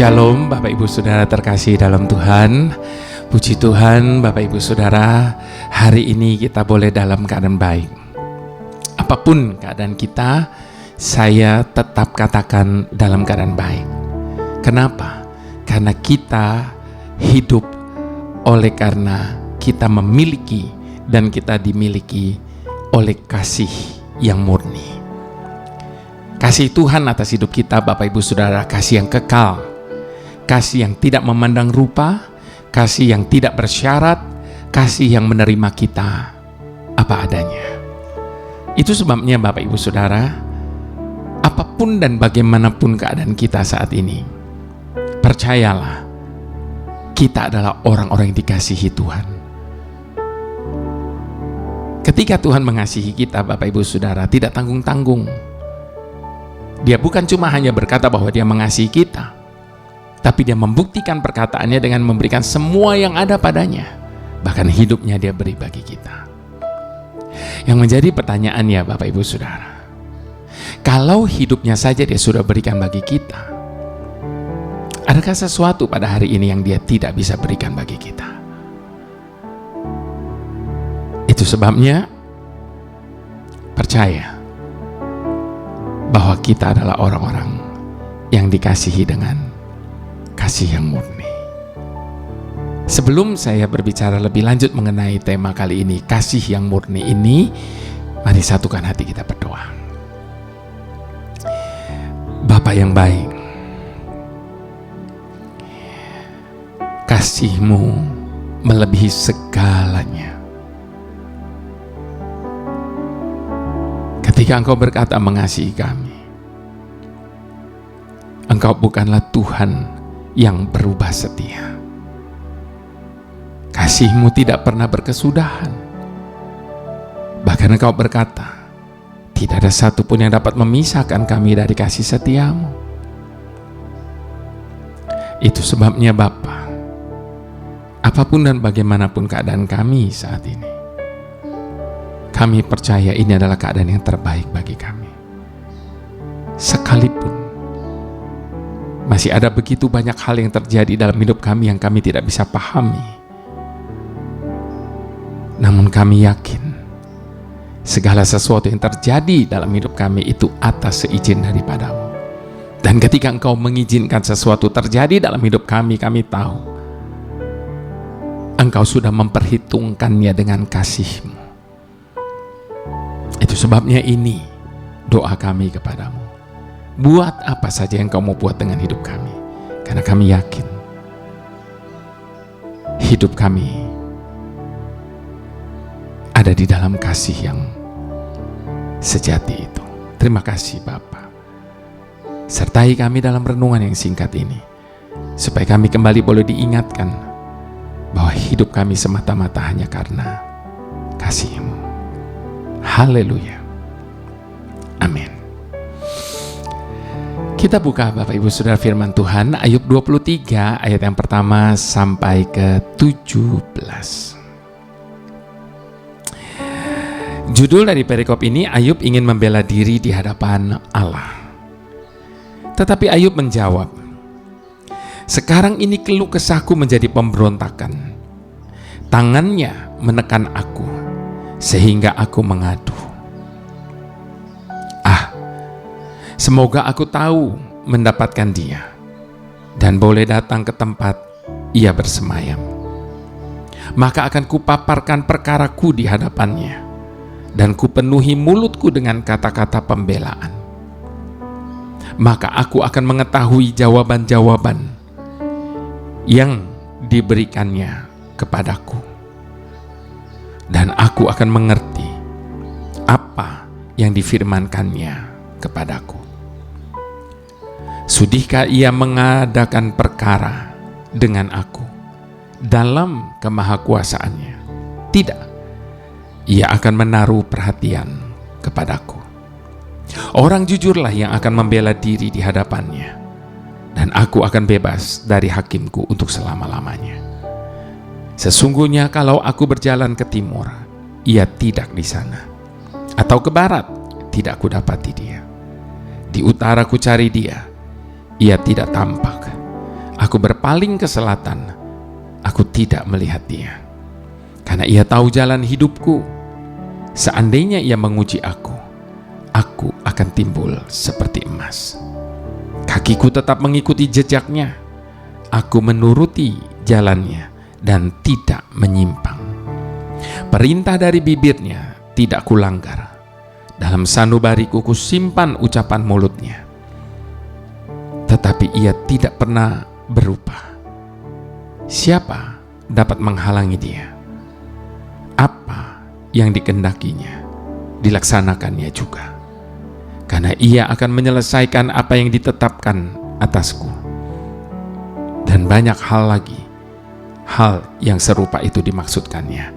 Shalom Bapak Ibu Saudara terkasih dalam Tuhan. Puji Tuhan Bapak Ibu Saudara, hari ini kita boleh dalam keadaan baik. Apapun keadaan kita, saya tetap katakan dalam keadaan baik. Kenapa? Karena kita hidup karena kita memiliki dan kita dimiliki oleh kasih yang murni. Kasih Tuhan atas hidup kita Bapak Ibu Saudara, kasih yang kekal, kasih yang tidak memandang rupa, kasih yang tidak bersyarat, kasih yang menerima kita apa adanya. Itu sebabnya Bapak Ibu Saudara, apapun dan bagaimanapun keadaan kita saat ini, percayalah, kita adalah orang-orang yang dikasihi Tuhan. Ketika Tuhan mengasihi kita Bapak Ibu Saudara, tidak tanggung-tanggung. Dia bukan cuma hanya berkata bahwa dia mengasihi kita, tapi dia membuktikan perkataannya dengan memberikan semua yang ada padanya. Bahkan hidupnya dia beri bagi kita. Yang menjadi pertanyaannya Bapak Ibu Saudara, kalau hidupnya saja dia sudah berikan bagi kita, adakah sesuatu pada hari ini yang dia tidak bisa berikan bagi kita? Itu sebabnya percaya bahwa kita adalah orang-orang yang dikasihi dengan kasih yang murni. Sebelum saya berbicara lebih lanjut mengenai tema kali ini, kasih yang murni ini, mari satukan hati kita berdoa. Bapa yang baik, kasih-Mu melebihi segalanya. Ketika Engkau berkata mengasihi kami, Engkau bukanlah Tuhan yang berubah setia. Kasih-Mu tidak pernah berkesudahan. Bahkan Engkau berkata, tidak ada satupun yang dapat memisahkan kami dari kasih setia-Mu. Itu sebabnya Bapa, apapun dan bagaimanapun keadaan kami saat ini, kami percaya ini adalah keadaan yang terbaik bagi kami. Sekalipun masih ada begitu banyak hal yang terjadi dalam hidup kami yang kami tidak bisa pahami, namun kami yakin segala sesuatu yang terjadi dalam hidup kami itu atas seizin daripada-Mu. Dan ketika Engkau mengizinkan sesuatu terjadi dalam hidup kami, kami tahu Engkau sudah memperhitungkannya dengan kasih-Mu. Itu sebabnya ini doa kami kepadamu. Buat apa saja yang Kau mau buat dengan hidup kami, karena kami yakin hidup kami ada di dalam kasih yang sejati itu. Terima kasih Bapa. Sertai kami dalam renungan yang singkat ini, supaya kami kembali boleh diingatkan bahwa hidup kami semata-mata hanya karena kasih-Mu. Haleluya. Amin. Kita buka Bapak Ibu Saudara firman Tuhan, Ayub 23 ayat yang pertama sampai ke 17. Judul dari perikop ini, Ayub ingin membela diri di hadapan Allah. Tetapi Ayub menjawab, sekarang ini keluh kesahku menjadi pemberontakan. Tangannya menekan aku, sehingga aku mengadu. Semoga aku tahu mendapatkan dia, dan boleh datang ke tempat ia bersemayam. Maka akan kupaparkan perkaraku di hadapannya, dan kupenuhi mulutku dengan kata-kata pembelaan. Maka aku akan mengetahui jawaban-jawaban yang diberikannya kepadaku, dan aku akan mengerti apa yang difirmankannya kepadaku. Sudihkah ia mengadakan perkara dengan aku dalam kemahakuasaannya? Tidak, ia akan menaruh perhatian kepadaku. Orang jujurlah yang akan membela diri di hadapannya, dan aku akan bebas dari hakimku untuk selama-lamanya. Sesungguhnya kalau aku berjalan ke timur, ia tidak di sana, atau ke barat, tidak kudapati dia. Di utara ku cari dia, ia tidak tampak. Aku berpaling ke selatan, aku tidak melihat dia. Karena ia tahu jalan hidupku. Seandainya ia menguji aku akan timbul seperti emas. Kakiku tetap mengikuti jejaknya. Aku menuruti jalannya dan tidak menyimpang. Perintah dari bibirnya tidak kulanggar. Dalam sanubariku kusimpan ucapan mulutnya. Tetapi ia tidak pernah berubah. Siapa dapat menghalangi dia? Apa yang dikehendakinya dilaksanakannya juga. Karena ia akan menyelesaikan apa yang ditetapkan atasku. Dan banyak hal lagi, hal yang serupa itu dimaksudkannya.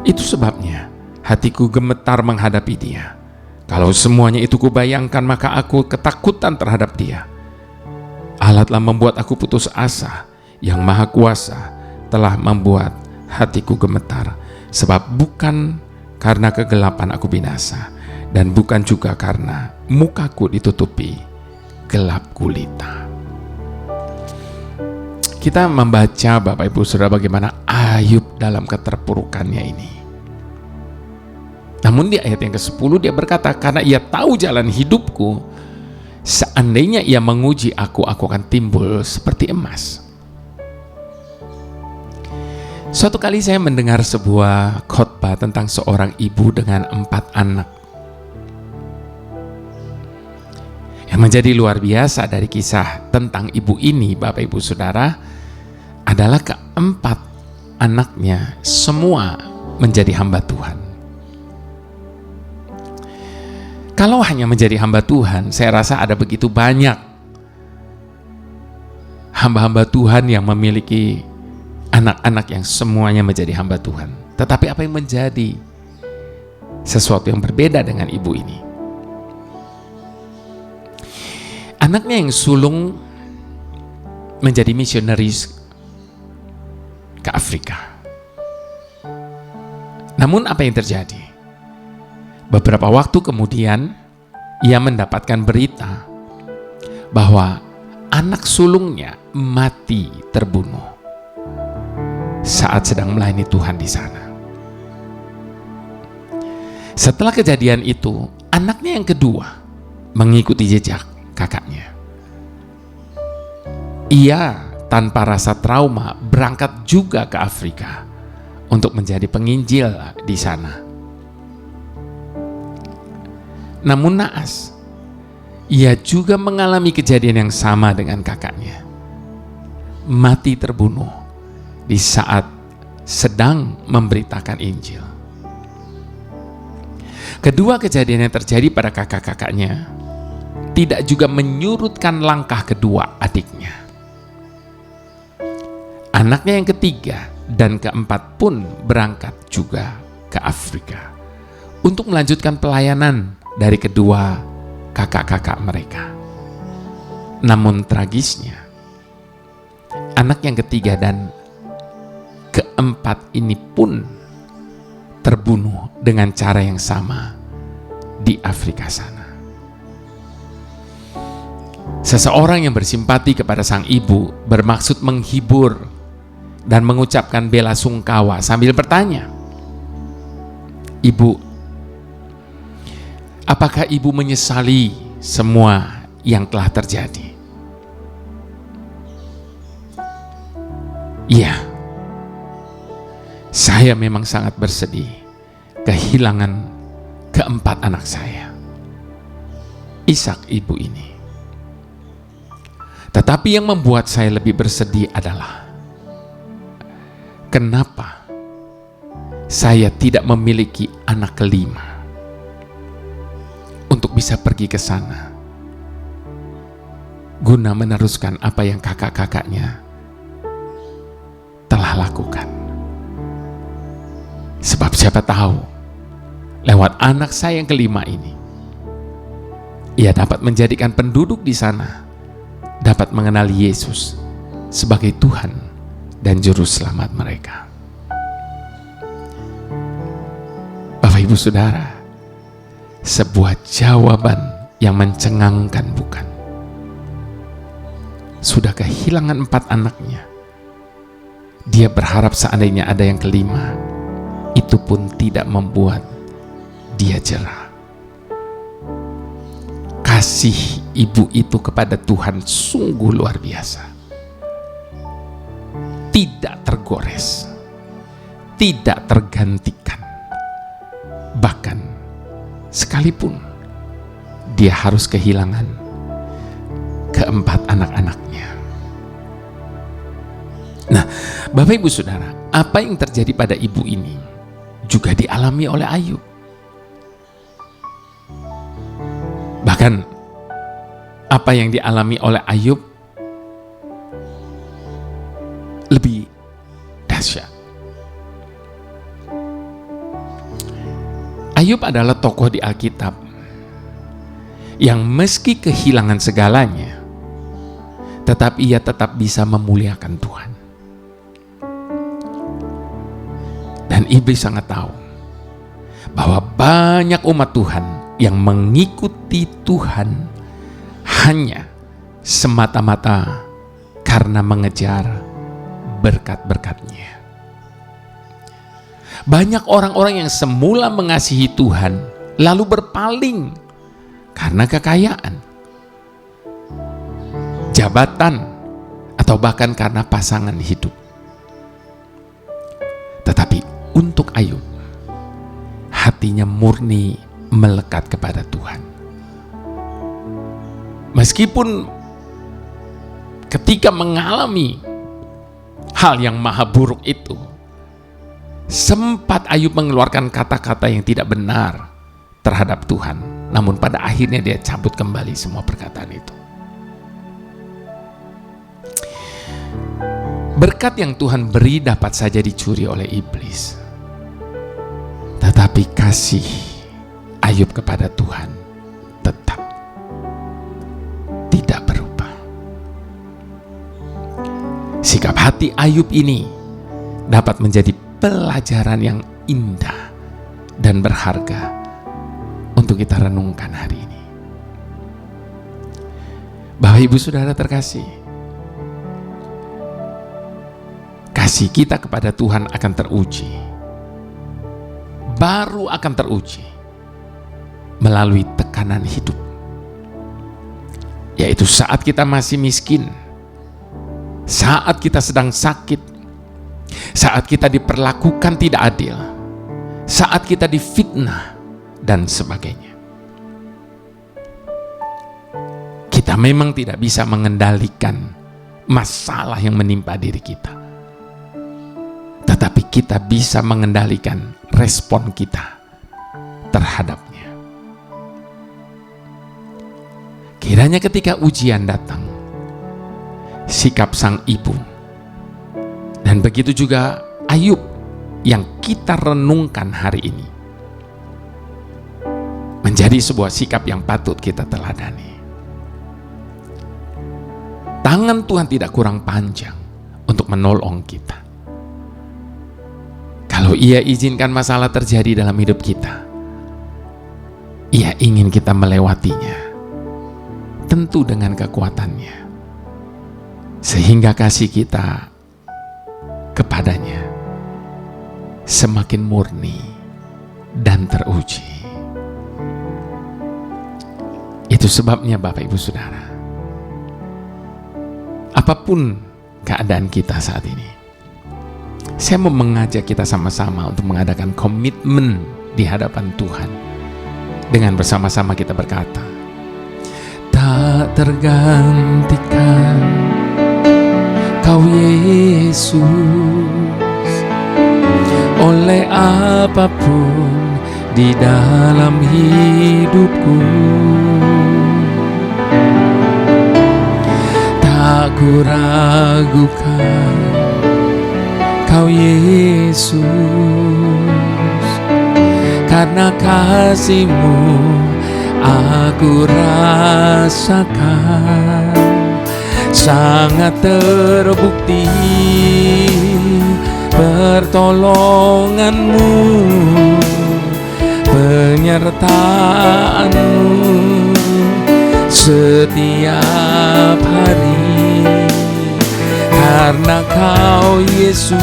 Itu sebabnya hatiku gemetar menghadapi dia. Kalau semuanya itu kubayangkan, maka aku ketakutan terhadap dia. Allah telah membuat aku putus asa. Yang Maha Kuasa telah membuat hatiku gemetar. Sebab bukan karena kegelapan aku binasa, dan bukan juga karena mukaku ditutupi gelap gulita. Kita membaca, Bapak Ibu Saudara, bagaimana Ayub dalam keterpurukannya ini. Namun di ayat yang ke-10 dia berkata, karena ia tahu jalan hidupku, seandainya ia menguji aku akan timbul seperti emas. Suatu kali saya mendengar sebuah khotbah tentang seorang ibu dengan 4 anak. Yang menjadi luar biasa dari kisah tentang ibu ini, Bapak Ibu Saudara, adalah keempat anaknya semua menjadi hamba Tuhan. Kalau hanya menjadi hamba Tuhan, saya rasa ada begitu banyak hamba-hamba Tuhan yang memiliki anak-anak yang semuanya menjadi hamba Tuhan. Tetapi apa yang menjadi sesuatu yang berbeda dengan ibu ini? Anaknya yang sulung menjadi misionaris ke Afrika. Namun apa yang terjadi? Beberapa waktu kemudian ia mendapatkan berita bahwa anak sulungnya mati terbunuh saat sedang melayani Tuhan di sana. Setelah kejadian itu, anaknya yang kedua mengikuti jejak kakaknya. Ia tanpa rasa trauma berangkat juga ke Afrika untuk menjadi penginjil di sana. Namun naas, ia juga mengalami kejadian yang sama dengan kakaknya. Mati terbunuh di saat sedang memberitakan Injil. Kedua kejadian yang terjadi pada kakak-kakaknya tidak juga menyurutkan langkah kedua adiknya. Anaknya yang ketiga dan keempat pun berangkat juga ke Afrika untuk melanjutkan pelayanan dari kedua kakak-kakak mereka. Namun tragisnya, anak yang ketiga dan keempat ini pun terbunuh dengan cara yang sama di Afrika sana. Seseorang yang bersimpati kepada sang ibu bermaksud menghibur dan mengucapkan bela sungkawa sambil bertanya, "Ibu, apakah ibu menyesali semua yang telah terjadi?" "Iya, saya memang sangat bersedih kehilangan keempat anak saya," Ishak ibu ini. "Tetapi yang membuat saya lebih bersedih adalah kenapa saya tidak memiliki anak kelima untuk bisa pergi ke sana guna meneruskan apa yang kakak-kakaknya telah lakukan. Sebab siapa tahu lewat anak saya yang kelima ini ia dapat menjadikan penduduk di sana dapat mengenal Yesus sebagai Tuhan dan Juru Selamat mereka." Bapak Ibu Saudara, sebuah jawaban yang mencengangkan bukan? sudah kehilangan 4 anaknya. Dia berharap seandainya ada yang kelima, itu pun tidak membuat dia jera. Kasih ibu itu kepada Tuhan sungguh luar biasa. Tidak tergores, tidak tergantikan. Bahkan sekalipun dia harus kehilangan keempat anak-anaknya. Nah, Bapak Ibu Saudara, apa yang terjadi pada ibu ini juga dialami oleh Ayub. Bahkan apa yang dialami oleh Ayub lebih dahsyat. Ayub adalah tokoh di Alkitab yang meski kehilangan segalanya, tetapi ia tetap bisa memuliakan Tuhan. Dan iblis sangat tahu bahwa banyak umat Tuhan yang mengikuti Tuhan hanya semata-mata karena mengejar berkat-berkat-Nya. Banyak orang-orang yang semula mengasihi Tuhan lalu berpaling karena kekayaan, jabatan, atau bahkan karena pasangan hidup. Tetapi untuk Ayub, hatinya murni melekat kepada Tuhan. Meskipun ketika mengalami hal yang maha buruk itu, sempat Ayub mengeluarkan kata-kata yang tidak benar terhadap Tuhan, namun pada akhirnya dia cabut kembali semua perkataan itu. Berkat yang Tuhan beri dapat saja dicuri oleh iblis, tetapi kasih Ayub kepada Tuhan tetap tidak berubah. Sikap hati Ayub ini dapat menjadi pelajaran yang indah dan berharga untuk kita renungkan hari ini. Bapak Ibu Saudara terkasih, kasih kita kepada Tuhan akan teruji, baru akan teruji melalui tekanan hidup, yaitu saat kita masih miskin, saat kita sedang sakit, saat kita diperlakukan tidak adil, saat kita difitnah, dan sebagainya. Kita memang tidak bisa mengendalikan masalah yang menimpa diri kita, tetapi kita bisa mengendalikan respon kita terhadapnya. Kiranya ketika ujian datang, sikap sang ibu, dan begitu juga Ayub yang kita renungkan hari ini, menjadi sebuah sikap yang patut kita teladani. Tangan Tuhan tidak kurang panjang untuk menolong kita. Kalau Ia izinkan masalah terjadi dalam hidup kita, Ia ingin kita melewatinya, tentu dengan kekuatannya, sehingga kasih kita kepadanya semakin murni dan teruji. Itu sebabnya Bapak Ibu Saudara, apapun keadaan kita saat ini, saya mau mengajak kita sama-sama untuk mengadakan komitmen di hadapan Tuhan dengan bersama-sama kita berkata, tak tergantikan Kau Yesus oleh apapun di dalam hidupku. Tak ku ragukan Kau Yesus, karena kasih-Mu aku rasakan sangat terbukti. Pertolongan-Mu, penyertaan-Mu setiap hari Karena Kau Yesus,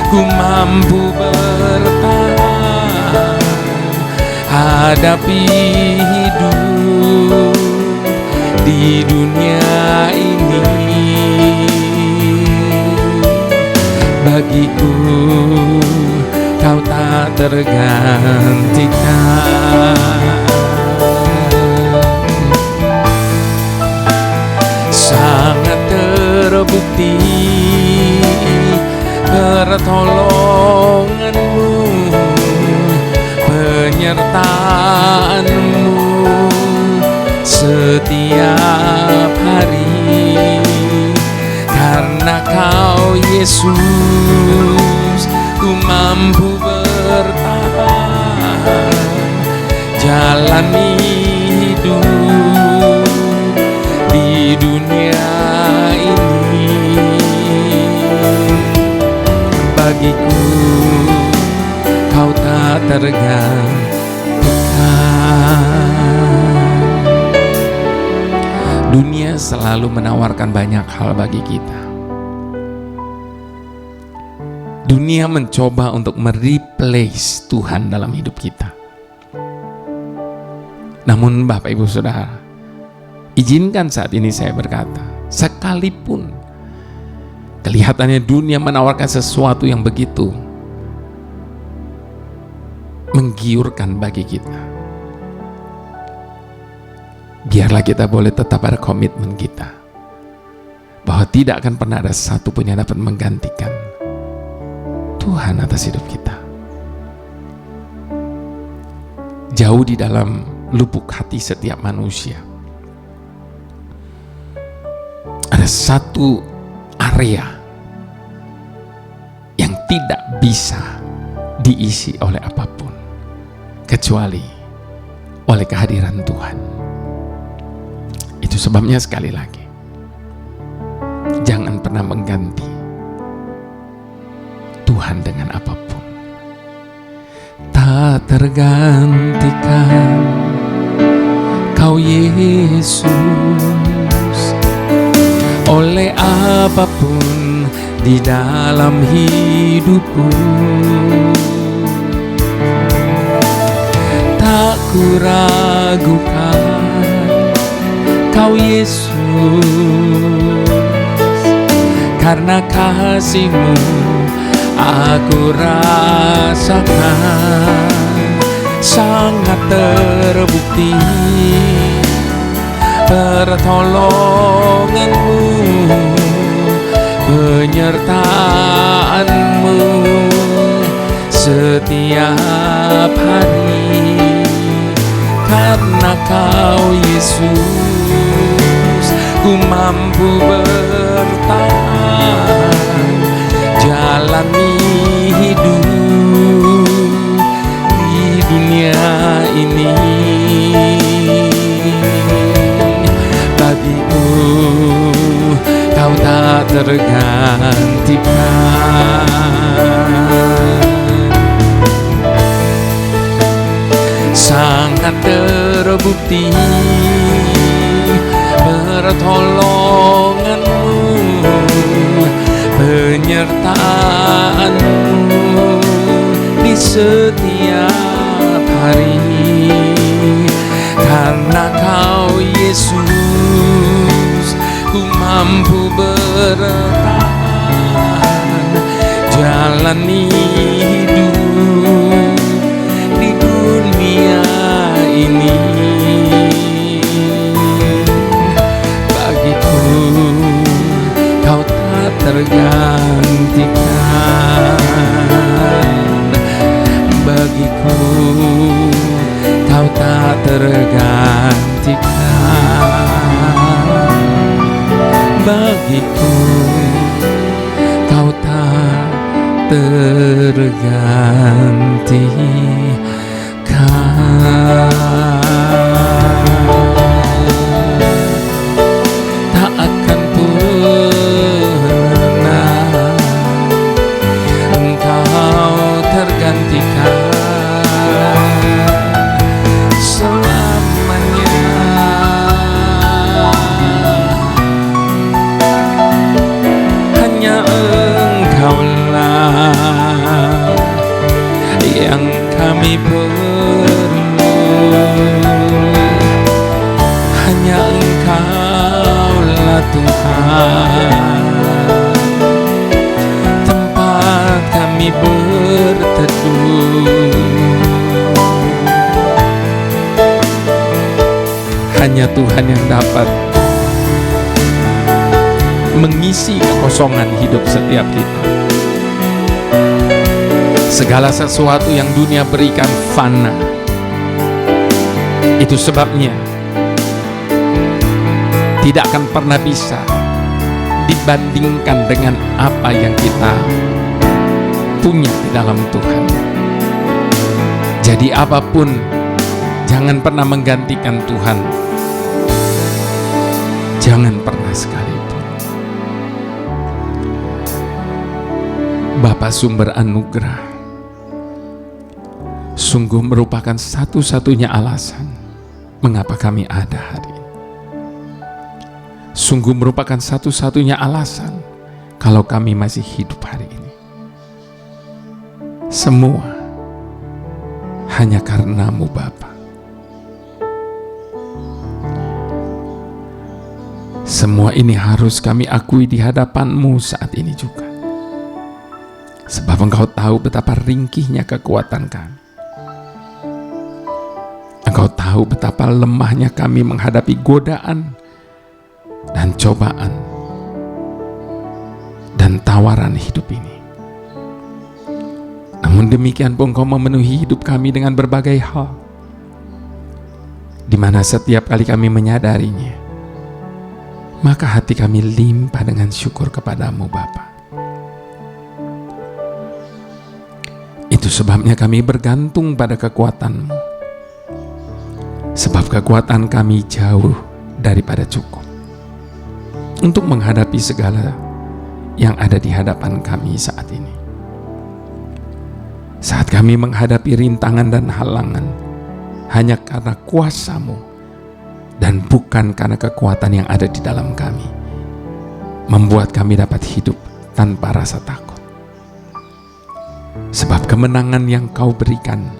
ku mampu bertahan hadapi hidup di dunia ini. Bagiku Kau tak tergantikan. Sangat terbukti pertolongan-Mu, penyertaan-Mu setiap hari. Karena Kau Yesus, ku mampu bertahan jalani hidup di dunia ini. Bagiku Kau tak tergantikan. Dunia selalu menawarkan banyak hal bagi kita. Dunia mencoba untuk mereplace Tuhan dalam hidup kita. Namun Bapak Ibu Saudara, izinkan saat ini saya berkata, sekalipun kelihatannya dunia menawarkan sesuatu yang begitu menggiurkan bagi kita, biarlah kita boleh tetap ada komitmen kita bahwa tidak akan pernah ada satu pun yang dapat menggantikan Tuhan atas hidup kita. Jauh di dalam lubuk hati setiap manusia ada satu area yang tidak bisa diisi oleh apapun kecuali oleh kehadiran Tuhan. Itu sebabnya sekali lagi, jangan pernah mengganti Tuhan dengan apapun. Tak tergantikan Kau Yesus oleh apapun di dalam hidupku. Tak kuragukan Kau Yesus, karena kasih-Mu aku rasakan. Sangat terbukti pertolongan-Mu, penyertaan-Mu setiap hari. Karena Kau Yesus, ku mampu bertahan jalani hidup di dunia ini. Bagiku Kau tak tergantikan. Sangat terbukti pertolongan-Mu, penyertaan-Mu di setiap hari. Karena Kau Yesus, ku mampu bertahan jalani hidup di dunia ini. Bagiku Kau tak tergantikan. Bagiku Kau tak tergantikan. Bagiku Kau tak tergantikan. Tak akan pernah Engkau tergantikan selamanya. berteduh. Hanya Tuhan yang dapat mengisi kekosongan hidup setiap kita. Segala sesuatu yang dunia berikan fana. Itu sebabnya tidak akan pernah bisa dibandingkan dengan apa yang kita punya di dalam Tuhan. Jadi apapun, jangan pernah menggantikan Tuhan. Jangan pernah sekalipun. Bapa sumber anugerah, sungguh merupakan satu-satunya alasan mengapa kami ada hari ini. Sungguh merupakan satu-satunya alasan kalau kami masih hidup hari ini. Semua hanya karena-Mu Bapa. Semua ini harus kami akui di hadapan-Mu saat ini juga. Sebab Engkau tahu betapa ringkihnya kekuatan kami. Engkau tahu betapa lemahnya kami menghadapi godaan dan cobaan dan tawaran hidup ini. Namun demikian pun Engkau memenuhi hidup kami dengan berbagai hal, di mana setiap kali kami menyadarinya, maka hati kami limpah dengan syukur kepadamu Bapa. Itu sebabnya kami bergantung pada kekuatan-Mu, sebab kekuatan kami jauh daripada cukup untuk menghadapi segala yang ada di hadapan kami saat ini. Saat kami menghadapi rintangan dan halangan, hanya karena kuasa-Mu dan bukan karena kekuatan yang ada di dalam kami, membuat kami dapat hidup tanpa rasa takut. Sebab kemenangan yang Kau berikan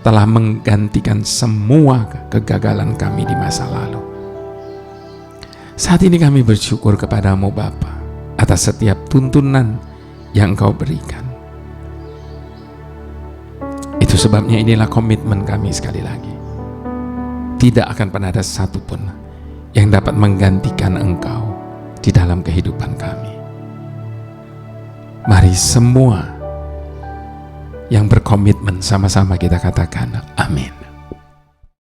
telah menggantikan semua kegagalan kami di masa lalu. Saat ini kami bersyukur kepadamu Bapa atas setiap tuntunan yang Engkau berikan. Itu sebabnya inilah komitmen kami sekali lagi. Tidak akan pernah ada satupun yang dapat menggantikan Engkau di dalam kehidupan kami. Mari semua yang berkomitmen sama-sama kita katakan amin.